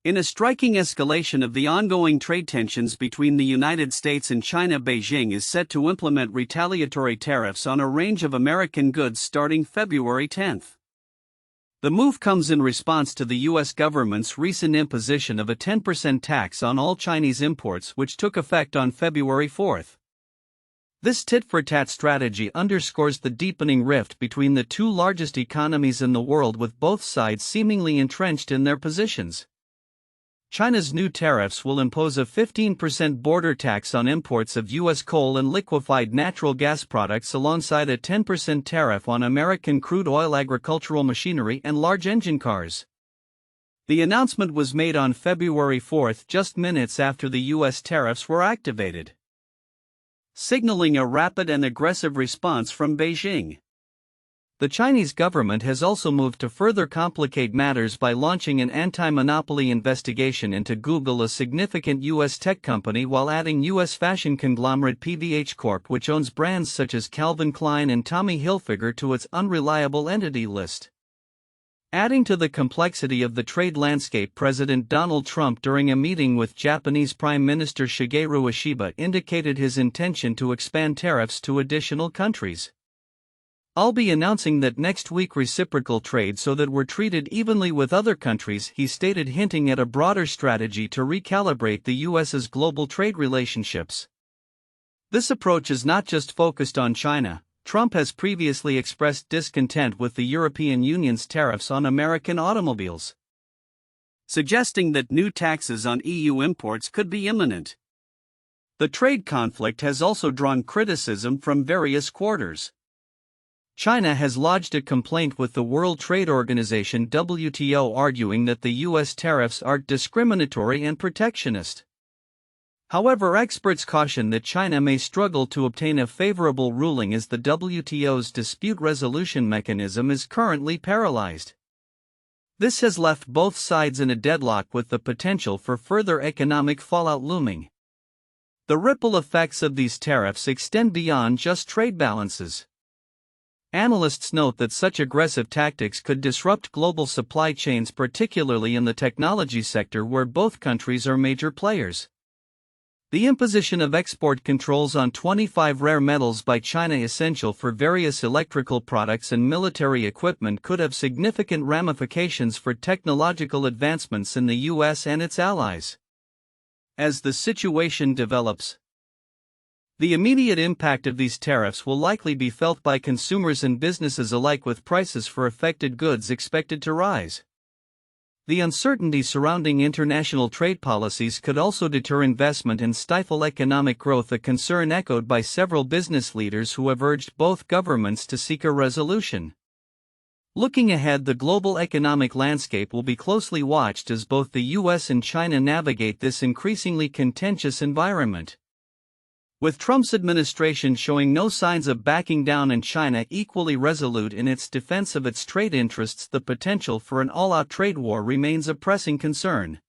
In a striking escalation of the ongoing trade tensions between the United States and China, Beijing is set to implement retaliatory tariffs on a range of American goods starting February 10. The move comes in response to the U.S. government's recent imposition of a 10% tax on all Chinese imports, which took effect on February 4. This tit-for-tat strategy underscores the deepening rift between the two largest economies in the world, with both sides seemingly entrenched in their positions. China's new tariffs will impose a 15% border tax on imports of U.S. coal and liquefied natural gas products, alongside a 10% tariff on American crude oil, agricultural machinery, and large engine cars. The announcement was made on February 4, just minutes after the U.S. tariffs were activated, signaling a rapid and aggressive response from Beijing. The Chinese government has also moved to further complicate matters by launching an anti-monopoly investigation into Google, a significant U.S. tech company, while adding U.S. fashion conglomerate PVH Corp., which owns brands such as Calvin Klein and Tommy Hilfiger, to its unreliable entity list. Adding to the complexity of the trade landscape, President Donald Trump, during a meeting with Japanese Prime Minister Shigeru Ishiba, indicated his intention to expand tariffs to additional countries. "I'll be announcing that next week, reciprocal trade, so that we're treated evenly with other countries," he stated, hinting at a broader strategy to recalibrate the U.S.'s global trade relationships. This approach is not just focused on China. Trump has previously expressed discontent with the European Union's tariffs on American automobiles, suggesting that new taxes on EU imports could be imminent. The trade conflict has also drawn criticism from various quarters. China has lodged a complaint with the World Trade Organization (WTO), arguing that the U.S. tariffs are discriminatory and protectionist. However, experts caution that China may struggle to obtain a favorable ruling, as the WTO's dispute resolution mechanism is currently paralyzed. This has left both sides in a deadlock, with the potential for further economic fallout looming. The ripple effects of these tariffs extend beyond just trade balances. Analysts note that such aggressive tactics could disrupt global supply chains, particularly in the technology sector, where both countries are major players. The imposition of export controls on 25 rare metals by China, essential for various electrical products and military equipment, could have significant ramifications for technological advancements in the U.S. and its allies. As the situation develops, the immediate impact of these tariffs will likely be felt by consumers and businesses alike, with prices for affected goods expected to rise. The uncertainty surrounding international trade policies could also deter investment and stifle economic growth, a concern echoed by several business leaders who have urged both governments to seek a resolution. Looking ahead, the global economic landscape will be closely watched as both the U.S. and China navigate this increasingly contentious environment. With Trump's administration showing no signs of backing down and China equally resolute in its defense of its trade interests, the potential for an all-out trade war remains a pressing concern.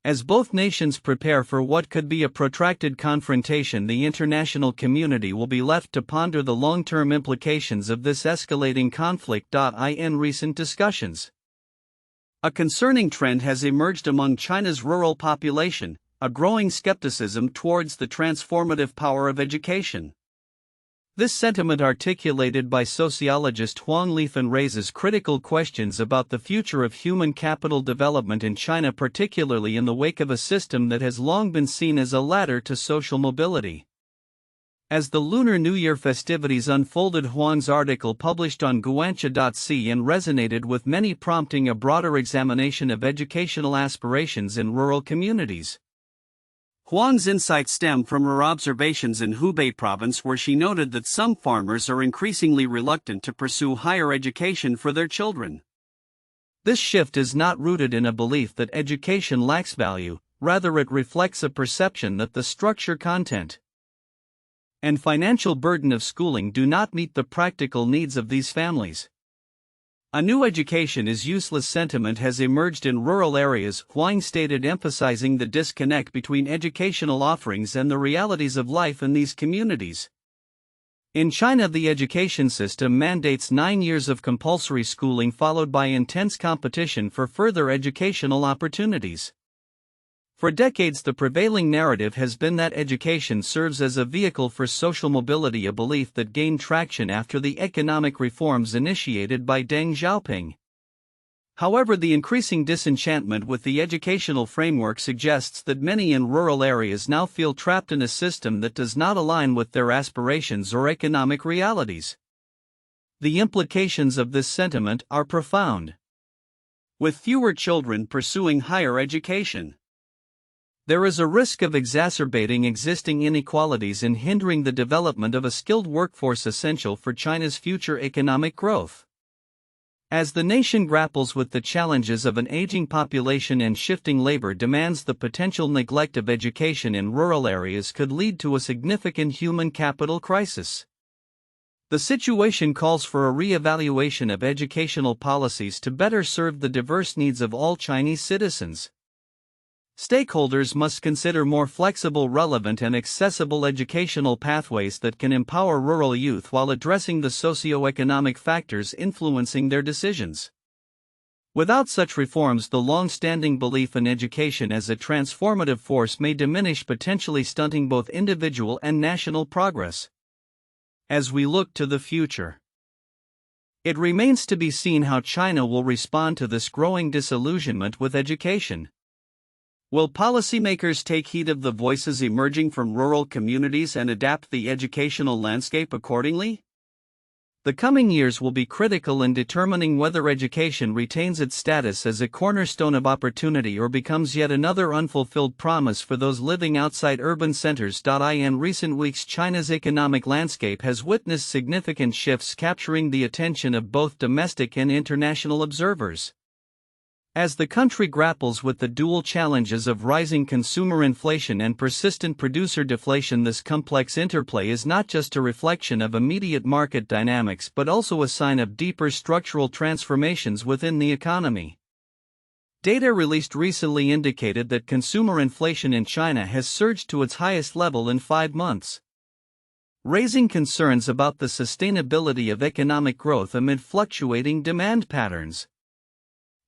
As both nations prepare for what could be a protracted confrontation, the international community will be left to ponder the long-term implications of this escalating conflict. In recent discussions, a concerning trend has emerged among China's rural population: a growing skepticism towards the transformative power of education. This sentiment, articulated by sociologist Huang Lifen, raises critical questions about the future of human capital development in China, particularly in the wake of a system that has long been seen as a ladder to social mobility. As the Lunar New Year festivities unfolded, Huang's article, published on guanxia.cn, resonated with many, prompting a broader examination of educational aspirations in rural communities. Huang's insights stem from her observations in Hubei province, where she noted that some farmers are increasingly reluctant to pursue higher education for their children. This shift is not rooted in a belief that education lacks value, rather it reflects a perception that the structure, content, and financial burden of schooling do not meet the practical needs of these families. A new education is useless sentiment has emerged in rural areas, Huang stated, emphasizing the disconnect between educational offerings and the realities of life in these communities. In China, the education system mandates 9 years of compulsory schooling followed by intense competition for further educational opportunities. For decades, the prevailing narrative has been that education serves as a vehicle for social mobility, a belief that gained traction after the economic reforms initiated by Deng Xiaoping. However, the increasing disenchantment with the educational framework suggests that many in rural areas now feel trapped in a system that does not align with their aspirations or economic realities. The implications of this sentiment are profound. With fewer children pursuing higher education, there is a risk of exacerbating existing inequalities and hindering the development of a skilled workforce essential for China's future economic growth. As the nation grapples with the challenges of an aging population and shifting labor demands, the potential neglect of education in rural areas could lead to a significant human capital crisis. The situation calls for a re-evaluation of educational policies to better serve the diverse needs of all Chinese citizens. Stakeholders must consider more flexible, relevant, and accessible educational pathways that can empower rural youth while addressing the socio-economic factors influencing their decisions. Without such reforms, the long-standing belief in education as a transformative force may diminish, potentially stunting both individual and national progress. As we look to the future, it remains to be seen how China will respond to this growing disillusionment with education. Will policymakers take heed of the voices emerging from rural communities and adapt the educational landscape accordingly? The coming years will be critical in determining whether education retains its status as a cornerstone of opportunity or becomes yet another unfulfilled promise for those living outside urban centers. In recent weeks, China's economic landscape has witnessed significant shifts, capturing the attention of both domestic and international observers. As the country grapples with the dual challenges of rising consumer inflation and persistent producer deflation, this complex interplay is not just a reflection of immediate market dynamics but also a sign of deeper structural transformations within the economy. Data released recently indicated that consumer inflation in China has surged to its highest level in 5 months, raising concerns about the sustainability of economic growth amid fluctuating demand patterns.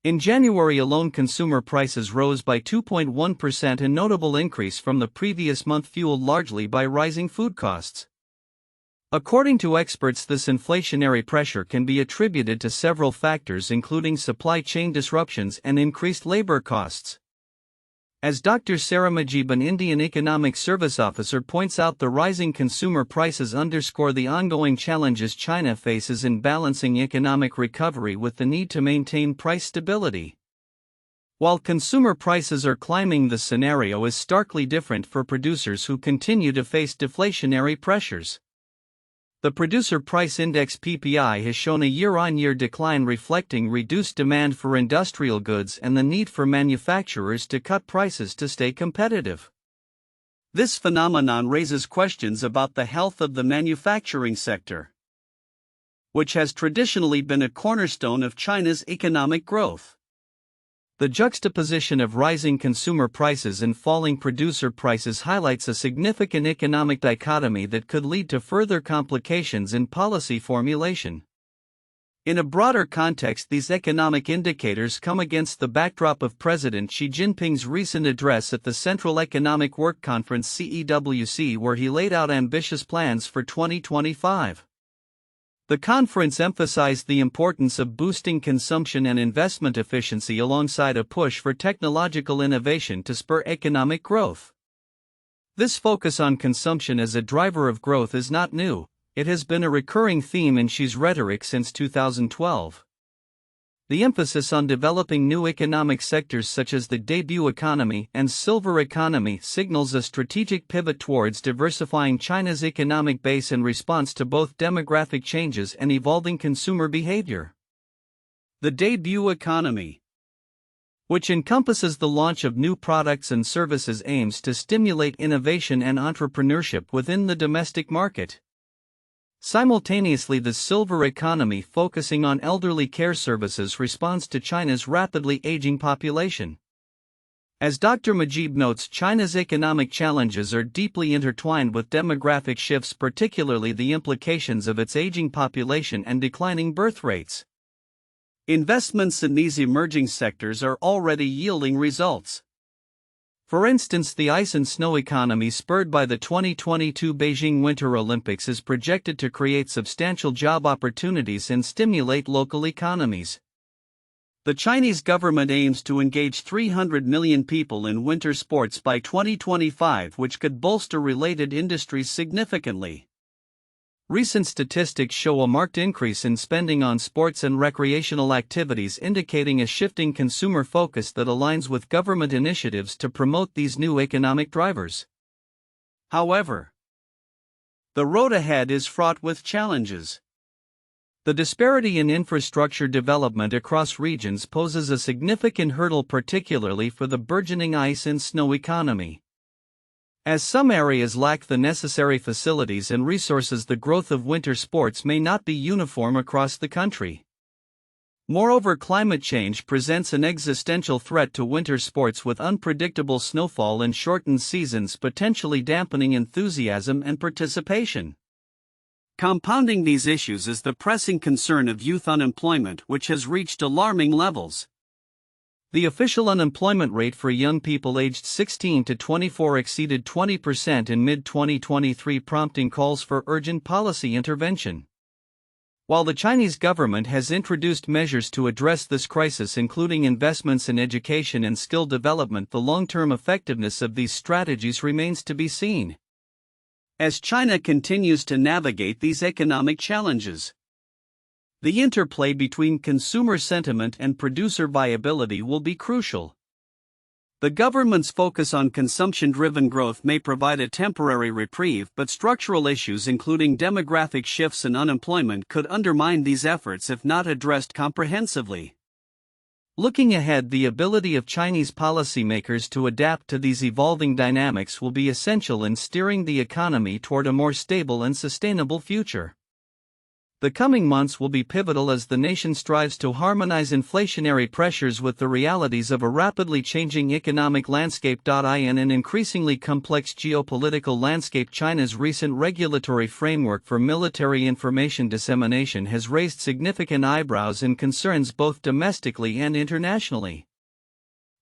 In January alone, consumer prices rose by 2.1%, a notable increase from the previous month, fueled largely by rising food costs. According to experts, this inflationary pressure can be attributed to several factors, including supply chain disruptions and increased labor costs. As Dr. Sarah Majib, an Indian economic service officer, points out, the rising consumer prices underscore the ongoing challenges China faces in balancing economic recovery with the need to maintain price stability. While consumer prices are climbing, the scenario is starkly different for producers who continue to face deflationary pressures. The Producer Price Index (PPI) has shown a year-on-year decline, reflecting reduced demand for industrial goods and the need for manufacturers to cut prices to stay competitive. This phenomenon raises questions about the health of the manufacturing sector, which has traditionally been a cornerstone of China's economic growth. The juxtaposition of rising consumer prices and falling producer prices highlights a significant economic dichotomy that could lead to further complications in policy formulation. In a broader context, these economic indicators come against the backdrop of President Xi Jinping's recent address at the Central Economic Work Conference (CEWC), where he laid out ambitious plans for 2025. The conference emphasized the importance of boosting consumption and investment efficiency alongside a push for technological innovation to spur economic growth. This focus on consumption as a driver of growth is not new. It has been a recurring theme in Xi's rhetoric since 2012. The emphasis on developing new economic sectors such as the debut economy and silver economy signals a strategic pivot towards diversifying China's economic base in response to both demographic changes and evolving consumer behavior. The debut economy, which encompasses the launch of new products and services, aims to stimulate innovation and entrepreneurship within the domestic market. Simultaneously, the silver economy, focusing on elderly care services, responds to China's rapidly aging population. As Dr. Majib notes, China's economic challenges are deeply intertwined with demographic shifts, particularly the implications of its aging population and declining birth rates. Investments in these emerging sectors are already yielding results. For instance, the ice and snow economy spurred by the 2022 Beijing Winter Olympics is projected to create substantial job opportunities and stimulate local economies. The Chinese government aims to engage 300 million people in winter sports by 2025, which could bolster related industries significantly. Recent statistics show a marked increase in spending on sports and recreational activities, indicating a shifting consumer focus that aligns with government initiatives to promote these new economic drivers. However, the road ahead is fraught with challenges. The disparity in infrastructure development across regions poses a significant hurdle, particularly for the burgeoning ice and snow economy. As some areas lack the necessary facilities and resources, the growth of winter sports may not be uniform across the country. Moreover, climate change presents an existential threat to winter sports, with unpredictable snowfall and shortened seasons potentially dampening enthusiasm and participation. Compounding these issues is the pressing concern of youth unemployment, which has reached alarming levels. The official unemployment rate for young people aged 16 to 24 exceeded 20% in mid-2023, prompting calls for urgent policy intervention. While the Chinese government has introduced measures to address this crisis, including investments in education and skill development, the long-term effectiveness of these strategies remains to be seen. As China continues to navigate these economic challenges, the interplay between consumer sentiment and producer viability will be crucial. The government's focus on consumption-driven growth may provide a temporary reprieve, but structural issues including demographic shifts and unemployment could undermine these efforts if not addressed comprehensively. Looking ahead, the ability of Chinese policymakers to adapt to these evolving dynamics will be essential in steering the economy toward a more stable and sustainable future. The coming months will be pivotal as the nation strives to harmonize inflationary pressures with the realities of a rapidly changing economic landscape. In an increasingly complex geopolitical landscape, China's recent regulatory framework for military information dissemination has raised significant eyebrows and concerns both domestically and internationally.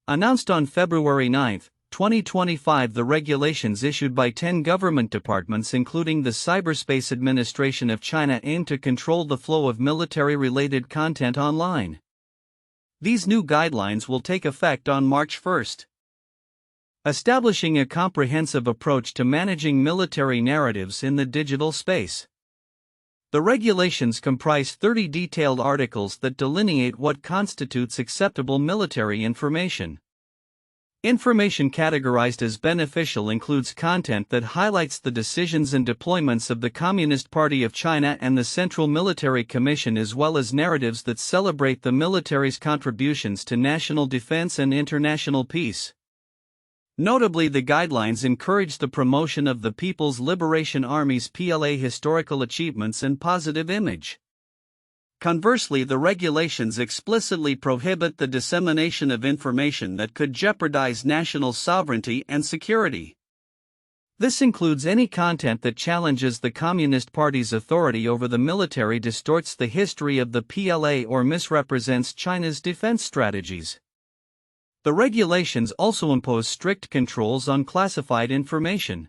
Announced on February 9, 2025, the regulations issued by 10 government departments, including the Cyberspace Administration of China, aim to control the flow of military-related content online. These new guidelines will take effect on March 1. Establishing a comprehensive approach to managing military narratives in the digital space. The regulations comprise 30 detailed articles that delineate what constitutes acceptable military information. Information categorized as beneficial includes content that highlights the decisions and deployments of the Communist Party of China and the Central Military Commission, as well as narratives that celebrate the military's contributions to national defense and international peace. Notably, the guidelines encourage the promotion of the People's Liberation Army's (PLA) historical achievements and positive image. Conversely, the regulations explicitly prohibit the dissemination of information that could jeopardize national sovereignty and security. This includes any content that challenges the Communist Party's authority over the military, distorts the history of the PLA, or misrepresents China's defense strategies. The regulations also impose strict controls on classified information.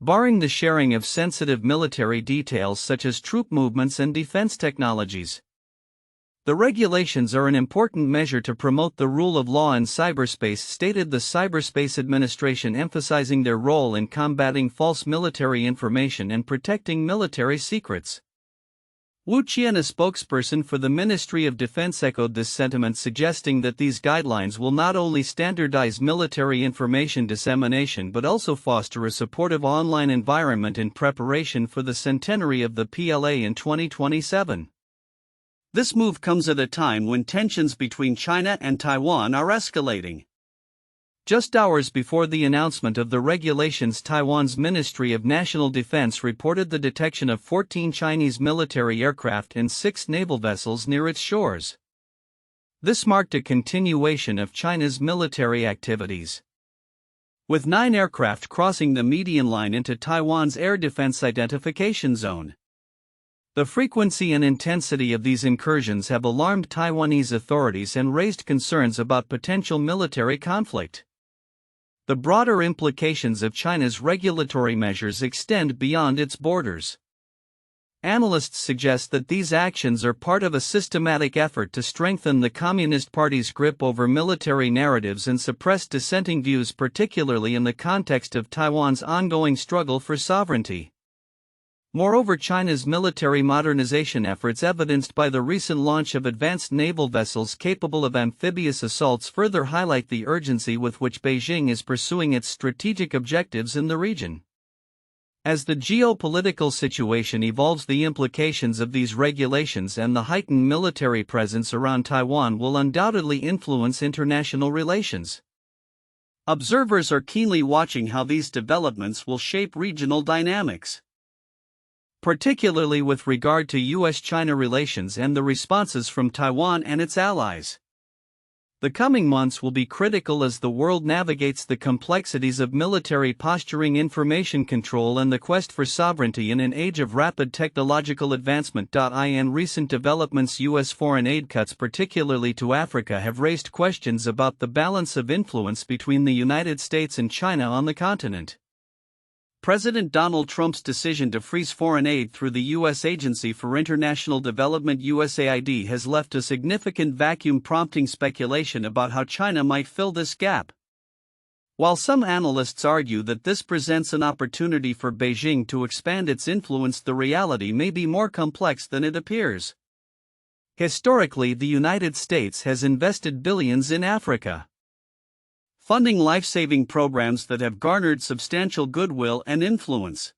Barring the sharing of sensitive military details such as troop movements and defense technologies. The regulations are an important measure to promote the rule of law in cyberspace, stated the Cyberspace Administration, emphasizing their role in combating false military information and protecting military secrets. Wu Qian, a spokesperson for the Ministry of Defense, echoed this sentiment, suggesting that these guidelines will not only standardize military information dissemination but also foster a supportive online environment in preparation for the centenary of the PLA in 2027. This move comes at a time when tensions between China and Taiwan are escalating. Just hours before the announcement of the regulations, Taiwan's Ministry of National Defense reported the detection of 14 Chinese military aircraft and 6 naval vessels near its shores. This marked a continuation of China's military activities, with 9 aircraft crossing the median line into Taiwan's air defense identification zone. The frequency and intensity of these incursions have alarmed Taiwanese authorities and raised concerns about potential military conflict. The broader implications of China's regulatory measures extend beyond its borders. Analysts suggest that these actions are part of a systematic effort to strengthen the Communist Party's grip over military narratives and suppress dissenting views, particularly in the context of Taiwan's ongoing struggle for sovereignty. Moreover, China's military modernization efforts, evidenced by the recent launch of advanced naval vessels capable of amphibious assaults, further highlight the urgency with which Beijing is pursuing its strategic objectives in the region. As the geopolitical situation evolves, the implications of these regulations and the heightened military presence around Taiwan will undoubtedly influence international relations. Observers are keenly watching how these developments will shape regional dynamics, particularly with regard to U.S.-China relations and the responses from Taiwan and its allies. The coming months will be critical as the world navigates the complexities of military posturing, information control, and the quest for sovereignty in an age of rapid technological advancement. In recent developments, U.S. foreign aid cuts, particularly to Africa, have raised questions about the balance of influence between the United States and China on the continent. President Donald Trump's decision to freeze foreign aid through the U.S. Agency for International Development (USAID) has left a significant vacuum, prompting speculation about how China might fill this gap. While some analysts argue that this presents an opportunity for Beijing to expand its influence, the reality may be more complex than it appears. Historically, the United States has invested billions in Africa, funding life-saving programs that have garnered substantial goodwill and influence.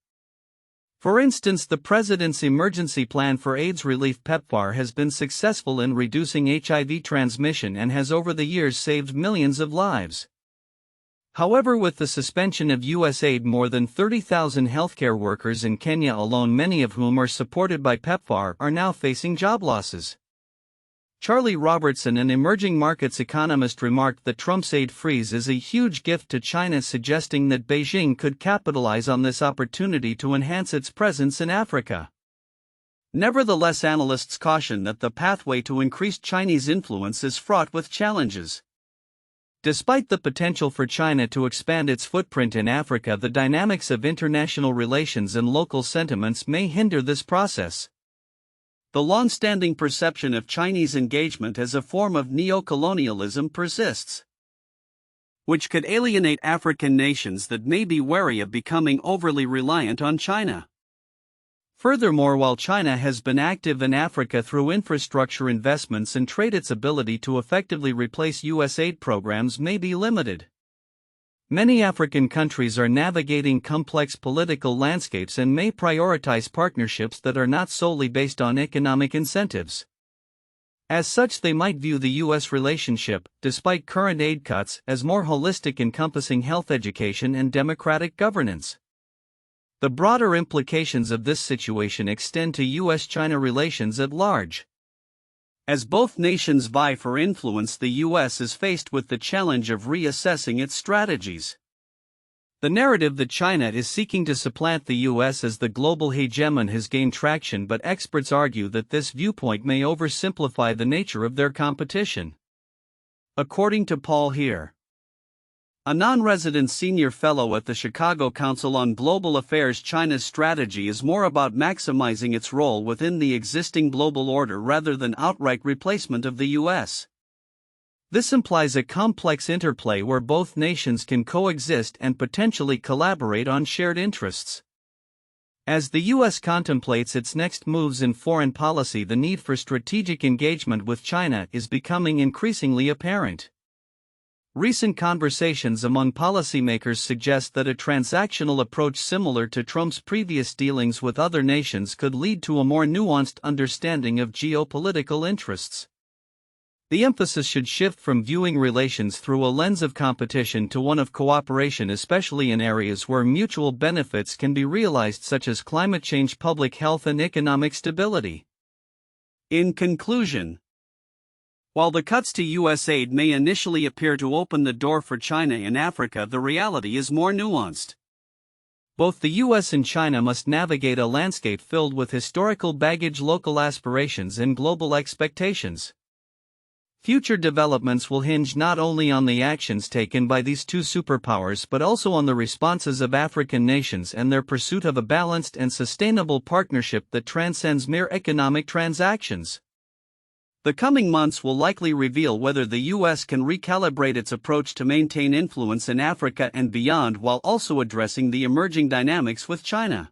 For instance, the President's Emergency Plan for AIDS Relief (PEPFAR) has been successful in reducing HIV transmission and has over the years saved millions of lives. However, with the suspension of U.S. aid, more than 30,000 healthcare workers in Kenya alone, many of whom are supported by PEPFAR, are now facing job losses. Charlie Robertson, an emerging markets economist, remarked that Trump's aid freeze is a huge gift to China, suggesting that Beijing could capitalize on this opportunity to enhance its presence in Africa. Nevertheless, analysts caution that the pathway to increased Chinese influence is fraught with challenges. Despite the potential for China to expand its footprint in Africa, the dynamics of international relations and local sentiments may hinder this process. The long-standing perception of Chinese engagement as a form of neo-colonialism persists, which could alienate African nations that may be wary of becoming overly reliant on China. Furthermore, while China has been active in Africa through infrastructure investments and trade, its ability to effectively replace U.S. aid programs may be limited. Many African countries are navigating complex political landscapes and may prioritize partnerships that are not solely based on economic incentives. As such, they might view the U.S. relationship, despite current aid cuts, as more holistic, encompassing health, education, and democratic governance. The broader implications of this situation extend to U.S.-China relations at large. As both nations vie for influence, the U.S. is faced with the challenge of reassessing its strategies. The narrative that China is seeking to supplant the U.S. as the global hegemon has gained traction, but experts argue that this viewpoint may oversimplify the nature of their competition. According to Paul Heer, a non-resident senior fellow at the Chicago Council on Global Affairs, China's strategy is more about maximizing its role within the existing global order rather than outright replacement of the U.S. This implies a complex interplay where both nations can coexist and potentially collaborate on shared interests. As the U.S. contemplates its next moves in foreign policy, the need for strategic engagement with China is becoming increasingly apparent. Recent conversations among policymakers suggest that a transactional approach similar to Trump's previous dealings with other nations could lead to a more nuanced understanding of geopolitical interests. The emphasis should shift from viewing relations through a lens of competition to one of cooperation, especially in areas where mutual benefits can be realized, such as climate change, public health, and economic stability. In conclusion, While the cuts to U.S. aid may initially appear to open the door for China in Africa, the reality is more nuanced. Both the U.S. and China must navigate a landscape filled with historical baggage, local aspirations, and global expectations. Future developments will hinge not only on the actions taken by these two superpowers but also on the responses of African nations and their pursuit of a balanced and sustainable partnership that transcends mere economic transactions. The coming months will likely reveal whether the U.S. can recalibrate its approach to maintain influence in Africa and beyond while also addressing the emerging dynamics with China.